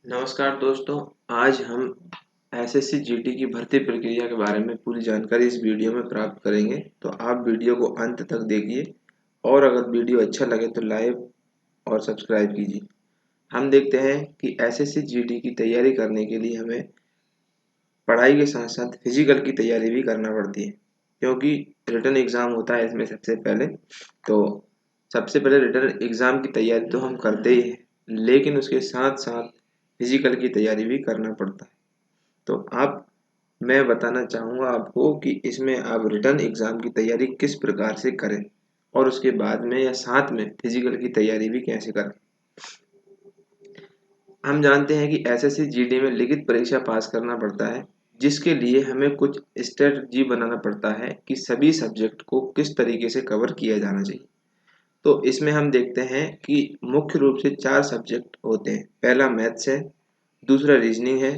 नमस्कार दोस्तों। आज हम एसएससी जीडी की भर्ती प्रक्रिया के बारे में पूरी जानकारी इस वीडियो में प्राप्त करेंगे। तो आप वीडियो को अंत तक देखिए और अगर वीडियो अच्छा लगे तो लाइक और सब्सक्राइब कीजिए। हम देखते हैं कि एसएससी जीडी की तैयारी करने के लिए हमें पढ़ाई के साथ साथ फिजिकल की तैयारी भी करना पड़ती है, क्योंकि रिटन एग्ज़ाम होता है इसमें सबसे पहले। तो सबसे पहले रिटन एग्ज़ाम की तैयारी तो हम करते ही हैं, लेकिन उसके साथ साथ फिजिकल की तैयारी भी करना पड़ता है। तो आप मैं बताना चाहूँगा आपको कि इसमें आप रिटन एग्ज़ाम की तैयारी किस प्रकार से करें और उसके बाद में या साथ में फिजिकल की तैयारी भी कैसे करें। हम जानते हैं कि एसएससी जीडी में लिखित परीक्षा पास करना पड़ता है, जिसके लिए हमें कुछ स्ट्रेटजी बनाना पड़ता है कि सभी सब्जेक्ट को किस तरीके से कवर किया जाना चाहिए। तो इसमें हम देखते हैं कि मुख्य रूप से 4 सब्जेक्ट होते हैं। पहला मैथ्स है, दूसरा रीजनिंग है,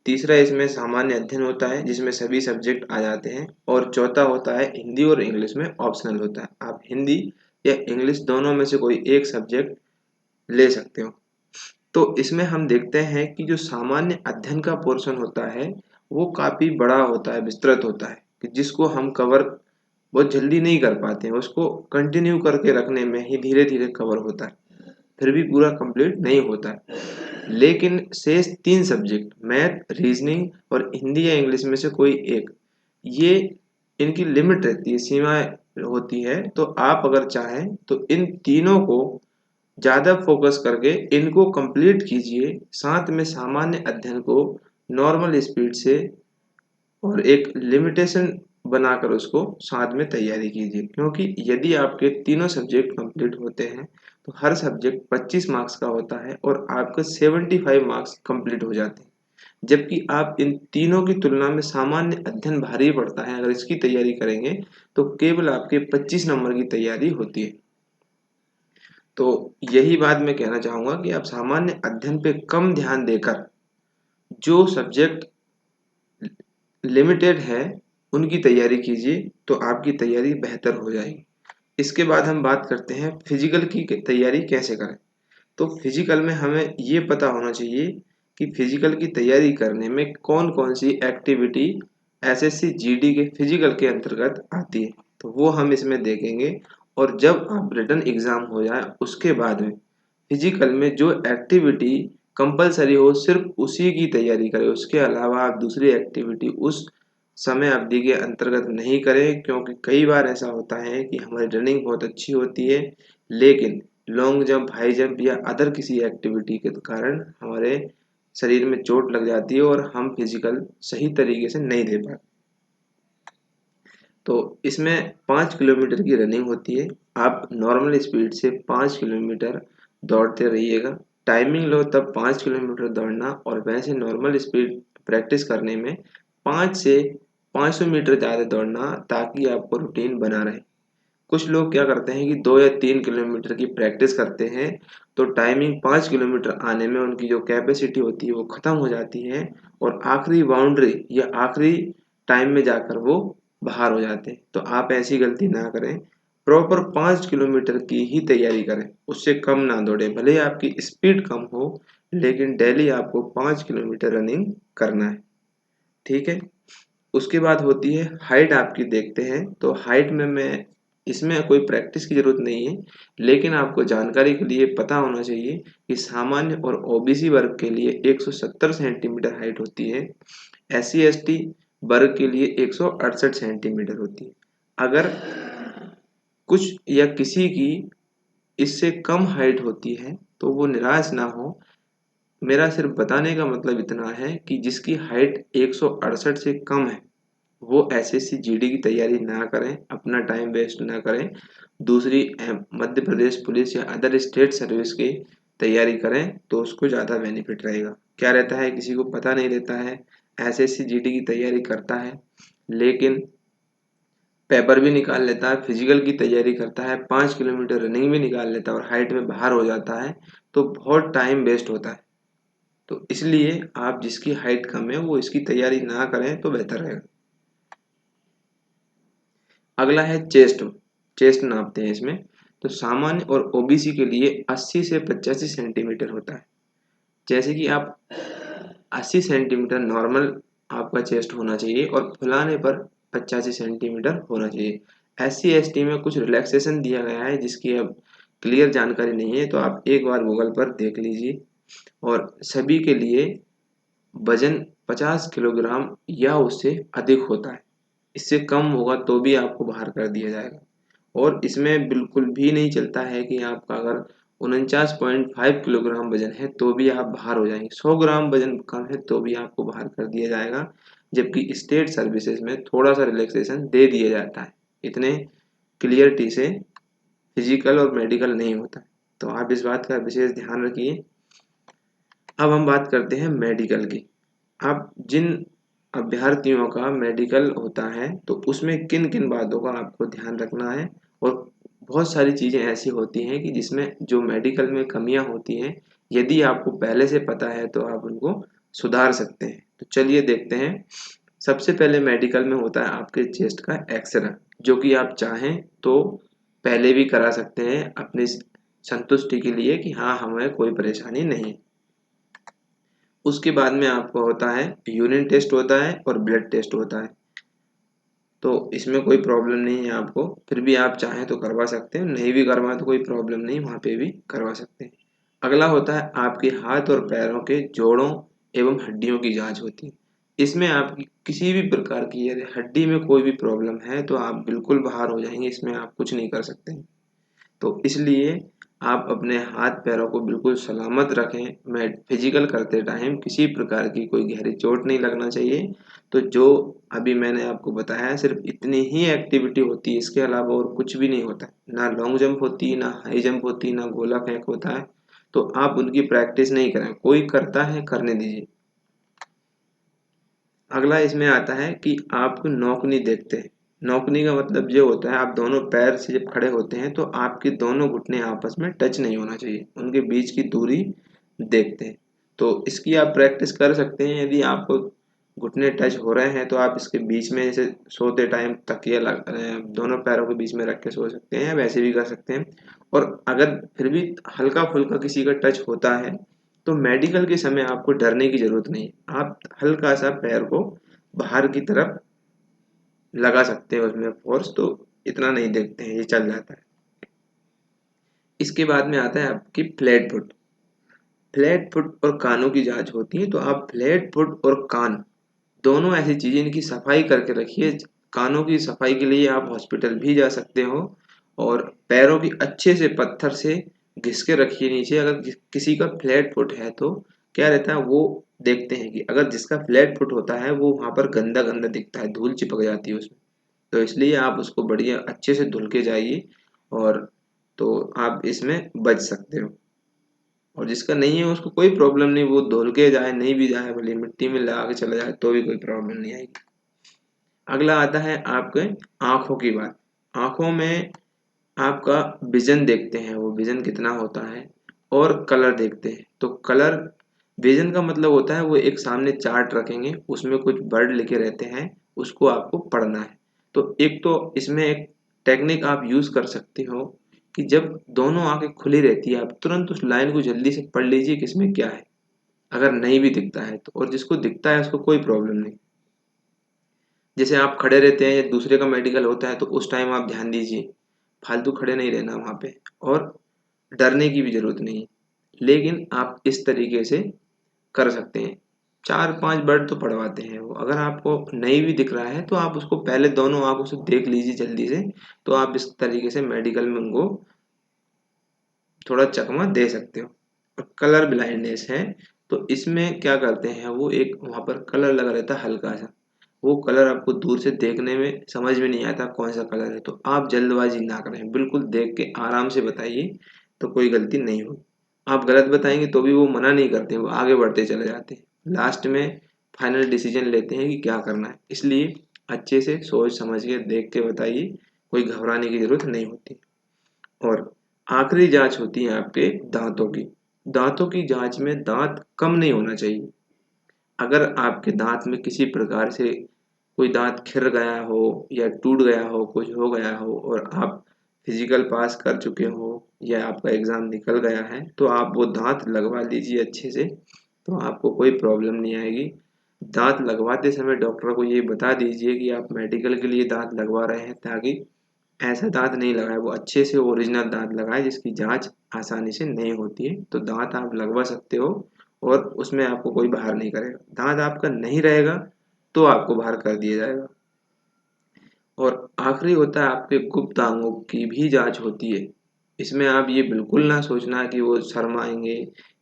तीसरा इसमें सामान्य अध्ययन होता है जिसमें सभी सब्जेक्ट आ जाते हैं, और चौथा होता है हिंदी और इंग्लिश में ऑप्शनल होता है। आप हिंदी या इंग्लिश दोनों में से कोई एक सब्जेक्ट ले सकते हो। तो इसमें हम देखते हैं कि जो सामान्य अध्ययन का पोर्शन होता है वो काफ़ी बड़ा होता है, विस्तृत होता है, कि जिसको हम कवर बहुत जल्दी नहीं कर पाते हैं। उसको कंटिन्यू करके रखने में ही धीरे धीरे कवर होता है, फिर भी पूरा कंप्लीट नहीं होता है। लेकिन शेष 3 सब्जेक्ट मैथ, रीजनिंग और हिंदी या इंग्लिश में से कोई एक, ये इनकी लिमिट रहती है, सीमाएं होती है। तो आप अगर चाहें तो इन तीनों को ज़्यादा फोकस करके इनको कंप्लीट कीजिए, साथ में सामान्य अध्ययन को नॉर्मल स्पीड से और एक लिमिटेशन बनाकर उसको साथ में तैयारी कीजिए। क्योंकि यदि आपके तीनों सब्जेक्ट कंप्लीट होते हैं तो हर सब्जेक्ट 25 मार्क्स का होता है और आपके 75 मार्क्स कंप्लीट हो जाते हैं। जबकि आप इन तीनों की तुलना में सामान्य अध्ययन भारी पड़ता है, अगर इसकी तैयारी करेंगे तो केवल आपके 25 नंबर की तैयारी होती है। तो यही बात मैं कहना चाहूँगा कि आप सामान्य अध्ययन पे कम ध्यान देकर जो सब्जेक्ट लिमिटेड है उनकी तैयारी कीजिए, तो आपकी तैयारी बेहतर हो जाएगी। इसके बाद हम बात करते हैं फिजिकल की तैयारी कैसे करें। तो फिजिकल में हमें ये पता होना चाहिए कि फिजिकल की तैयारी करने में कौन कौन सी एक्टिविटी एसएससी जीडी के फिजिकल के अंतर्गत आती है, तो वो हम इसमें देखेंगे। और जब आप रिटन एग्जाम हो जाए उसके बाद में फिजिकल में जो एक्टिविटी कंपलसरी हो सिर्फ उसी की तैयारी करें, उसके अलावा आप दूसरी एक्टिविटी उस समय अवधि के अंतर्गत नहीं करें। क्योंकि कई बार ऐसा होता है कि हमारी रनिंग बहुत अच्छी होती है, लेकिन लॉन्ग जंप, हाई जंप या अदर किसी एक्टिविटी के कारण हमारे शरीर में चोट लग जाती है और हम फिजिकल सही तरीके से नहीं दे पाते। तो इसमें 5 किलोमीटर की रनिंग होती है। आप नॉर्मल स्पीड से 5 किलोमीटर दौड़ते रहिएगा। टाइमिंग लो तब 5 किलोमीटर दौड़ना, और वैसे नॉर्मल स्पीड प्रैक्टिस करने में 5 से 500 मीटर ज़्यादा दौड़ना, ताकि आपको रूटीन बना रहे। कुछ लोग क्या करते हैं कि 2 या 3 किलोमीटर की प्रैक्टिस करते हैं, तो टाइमिंग 5 किलोमीटर आने में उनकी जो कैपेसिटी होती है वो ख़त्म हो जाती है, और आखिरी बाउंड्री या आखिरी टाइम में जाकर वो बाहर हो जाते हैं। तो आप ऐसी गलती ना करें, प्रॉपर 5 किलोमीटर की ही तैयारी करें, उससे कम ना दौड़े। भले ही आपकी स्पीड कम हो, लेकिन डेली आपको 5 किलोमीटर रनिंग करना है। ठीक है। उसके बाद होती है हाइट आपकी, देखते हैं। तो हाइट में मैं इसमें कोई प्रैक्टिस की ज़रूरत नहीं है, लेकिन आपको जानकारी के लिए पता होना चाहिए कि सामान्य और ओबीसी वर्ग के लिए 170 सेंटीमीटर हाइट होती है। एससी एसटी वर्ग के लिए 168 सेंटीमीटर होती है। अगर कुछ या किसी की इससे कम हाइट होती है तो वो निराश ना हो। मेरा सिर्फ बताने का मतलब इतना है कि जिसकी हाइट 168 से कम है वो एसएससी जीडी की तैयारी ना करें, अपना टाइम वेस्ट ना करें। दूसरी मध्य प्रदेश पुलिस या अदर स्टेट सर्विस की तैयारी करें, तो उसको ज़्यादा बेनिफिट रहेगा। क्या रहता है, किसी को पता नहीं रहता है, एसएससी जीडी की तैयारी करता है लेकिन पेपर भी निकाल लेता है, फिजिकल की तैयारी करता है, 5 किलोमीटर रनिंग भी निकाल लेता है और हाइट में बाहर हो जाता है, तो बहुत टाइम वेस्ट होता है। तो इसलिए आप जिसकी हाइट कम है वो इसकी तैयारी ना करें तो बेहतर रहेगा। अगला है चेस्ट। चेस्ट नापते हैं इसमें। तो सामान्य और ओबीसी के लिए 80 से 85 सेंटीमीटर होता है। जैसे कि आप 80 सेंटीमीटर नॉर्मल आपका चेस्ट होना चाहिए और फुलाने पर 85 सेंटीमीटर होना चाहिए। SC/ST में कुछ रिलैक्सेशन दिया गया है जिसकी अब क्लियर जानकारी नहीं है, तो आप एक बार गूगल पर देख लीजिए। और सभी के लिए वजन 50 किलोग्राम या उससे अधिक होता है। इससे कम होगा तो भी आपको बाहर कर दिया जाएगा। और इसमें बिल्कुल भी नहीं चलता है कि आपका अगर 49.5 किलोग्राम वजन है तो भी आप बाहर हो जाएंगे। 100 ग्राम वजन कम है तो भी आपको बाहर कर दिया जाएगा, जबकि स्टेट सर्विसेज में थोड़ा सा रिलैक्सेशन दे दिया जाता है। इतने क्लियरिटी से फिजिकल और मेडिकल नहीं होता है, तो आप इस बात का विशेष ध्यान रखिए। अब हम बात करते हैं मेडिकल की। अब जिन अभ्यर्थियों का मेडिकल होता है तो उसमें किन किन बातों का आपको ध्यान रखना है, और बहुत सारी चीज़ें ऐसी होती हैं कि जिसमें जो मेडिकल में कमियां होती हैं, यदि आपको पहले से पता है तो आप उनको सुधार सकते हैं। तो चलिए देखते हैं। सबसे पहले मेडिकल में होता है आपके चेस्ट का एक्सरे, जो कि आप चाहें तो पहले भी करा सकते हैं अपनी संतुष्टि के लिए कि हाँ, हमें कोई परेशानी नहीं है। उसके बाद में आपको होता है यूरिन टेस्ट होता है और ब्लड टेस्ट होता है। तो इसमें कोई प्रॉब्लम नहीं है आपको, फिर भी आप चाहें तो करवा सकते हैं, नहीं भी करवाएं तो कोई प्रॉब्लम नहीं, वहाँ पे भी करवा सकते हैं। अगला होता है आपके हाथ और पैरों के जोड़ों एवं हड्डियों की जांच होती है। इसमें आपकी किसी भी प्रकार की यदि हड्डी में कोई भी प्रॉब्लम है तो आप बिल्कुल बाहर हो जाएंगे, इसमें आप कुछ नहीं कर सकते हैं। तो इसलिए आप अपने हाथ पैरों को बिल्कुल सलामत रखें। मैं फिजिकल करते टाइम किसी प्रकार की कोई गहरी चोट नहीं लगना चाहिए। तो जो अभी मैंने आपको बताया है सिर्फ इतनी ही एक्टिविटी होती है, इसके अलावा और कुछ भी नहीं होता है। ना लॉन्ग जंप होती है, ना हाई जंप होती है, ना गोला फेंक होता है। तो आप उनकी प्रैक्टिस नहीं करें, कोई करता है करने दीजिए। अगला इसमें आता है कि आप नौकनी देखते हैं। नौकनी का मतलब ये होता है आप दोनों पैर से जब खड़े होते हैं तो आपके दोनों घुटने आपस में टच नहीं होना चाहिए, उनके बीच की दूरी देखते हैं। तो इसकी आप प्रैक्टिस कर सकते हैं। यदि आपको घुटने टच हो रहे हैं तो आप इसके बीच में जैसे सोते टाइम तकिया दोनों पैरों के बीच में रख के सो सकते हैं, वैसे भी कर सकते हैं। और अगर फिर भी हल्का फुल्का किसी का टच होता है तो मेडिकल के समय आपको डरने की जरूरत नहीं है। आप हल्का सा पैर को बाहर की तरफ लगा सकते हैं, उसमें फोर्स तो इतना नहीं देखते हैं, ये चल जाता है। इसके बाद में आता है आपकी फ्लैट फुट। फ्लैट फुट और कानों की जांच होती है। तो आप फ्लैट फुट और कान दोनों ऐसी चीजें, इनकी सफाई करके रखिए। कानों की सफाई के लिए आप हॉस्पिटल भी जा सकते हो। और पैरों की अच्छे से पत्थर से घिस के रखिए नीचे। अगर किसी का फ्लैट फुट है तो क्या रहता है, वो देखते हैं कि अगर जिसका फ्लैट फुट होता है वो वहां पर गंदा गंदा दिखता है, धूल चिपक जाती है उसमें। तो इसलिए आप उसको बढ़िया अच्छे से धुल के जाइए, और तो आप इसमें बच सकते हो। और जिसका नहीं है उसको कोई प्रॉब्लम नहीं, वो धुल के जाए नहीं भी जाए, भले मिट्टी में लगा के चला जाए तो भी कोई प्रॉब्लम नहीं आएगी। अगला आता है आपके आंखों की बात। आंखों में आपका विजन देखते हैं, वो विजन कितना होता है, और कलर देखते हैं। तो कलर विजन का मतलब होता है वो एक सामने चार्ट रखेंगे, उसमें कुछ वर्ड लिखे रहते हैं, उसको आपको पढ़ना है। तो एक तो इसमें एक टेक्निक आप यूज कर सकते हो कि जब दोनों आंखें खुली रहती है आप तुरंत उस लाइन को जल्दी से पढ़ लीजिए कि इसमें क्या है, अगर नहीं भी दिखता है तो। और जिसको दिखता है उसको कोई प्रॉब्लम नहीं। जैसे आप खड़े रहते हैं या दूसरे का मेडिकल होता है तो उस टाइम आप ध्यान दीजिए, फालतू खड़े नहीं रहना वहां पे। और डरने की भी जरूरत नहीं है, लेकिन आप इस तरीके से कर सकते हैं। 4-5 वर्ड तो पढ़वाते हैं वो, अगर आपको नहीं भी दिख रहा है तो आप उसको पहले दोनों आंखों से देख लीजिए जल्दी से। तो आप इस तरीके से मेडिकल में उनको थोड़ा चकमा दे सकते हो। और कलर ब्लाइंडनेस है तो इसमें क्या करते हैं, वो एक वहां पर कलर लगा रहता है हल्का सा, वो कलर आपको दूर से देखने में समझ में नहीं आता कौन सा कलर है। तो आप जल्दबाजी ना करें, बिल्कुल देख के आराम से बताइए, तो कोई गलती नहीं होगी। आप गलत बताएंगे तो भी वो मना नहीं करते, वो आगे बढ़ते चले जाते हैं, लास्ट में फाइनल डिसीजन लेते हैं कि क्या करना है। इसलिए अच्छे से सोच समझ के देख के बताइए, कोई घबराने की जरूरत नहीं होती। और आखिरी जांच होती है आपके दांतों की। दांतों की जांच में दांत कम नहीं होना चाहिए। अगर आपके दांत में किसी प्रकार से कोई दांत खिर गया हो या टूट गया हो, कुछ हो गया हो, और आप फिजिकल पास कर चुके हो या आपका एग्ज़ाम निकल गया है तो आप वो दाँत लगवा लीजिए अच्छे से, तो आपको कोई प्रॉब्लम नहीं आएगी। दाँत लगवाते समय डॉक्टर को ये बता दीजिए कि आप मेडिकल के लिए दाँत लगवा रहे हैं, ताकि ऐसा दाँत नहीं लगाए, वो अच्छे से ओरिजिनल दाँत लगाए जिसकी जाँच आसानी से नहीं होती है। तो दाँत आप लगवा सकते हो और उसमें आपको कोई बाहर नहीं करेगा। दाँत आपका नहीं रहेगा तो आपको बाहर कर दिया जाएगा। और आखिरी होता है आपके गुप्त अंगों की भी जाँच होती है। इसमें आप ये बिल्कुल ना सोचना कि वो शर्माएँगे,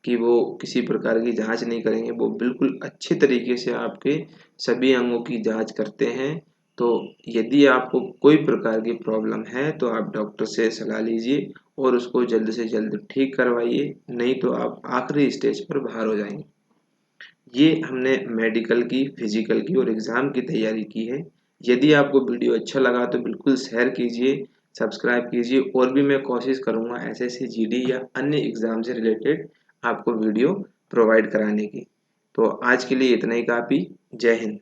कि वो किसी प्रकार की जाँच नहीं करेंगे। वो बिल्कुल अच्छे तरीके से आपके सभी अंगों की जाँच करते हैं। तो यदि आपको कोई प्रकार की प्रॉब्लम है तो आप डॉक्टर से सलाह लीजिए और उसको जल्द से जल्द ठीक करवाइए, नहीं तो आप आखिरी स्टेज पर बाहर हो जाएँगे। ये हमने मेडिकल की, फिजिकल की और एग्ज़ाम की तैयारी की है। यदि आपको वीडियो अच्छा लगा तो बिल्कुल शेयर कीजिए, सब्सक्राइब कीजिए और भी मैं कोशिश करूँगा एसएससी जीडी या अन्य एग्ज़ाम से रिलेटेड आपको वीडियो प्रोवाइड कराने की। तो आज के लिए इतना ही काफ़ी। जय हिंद।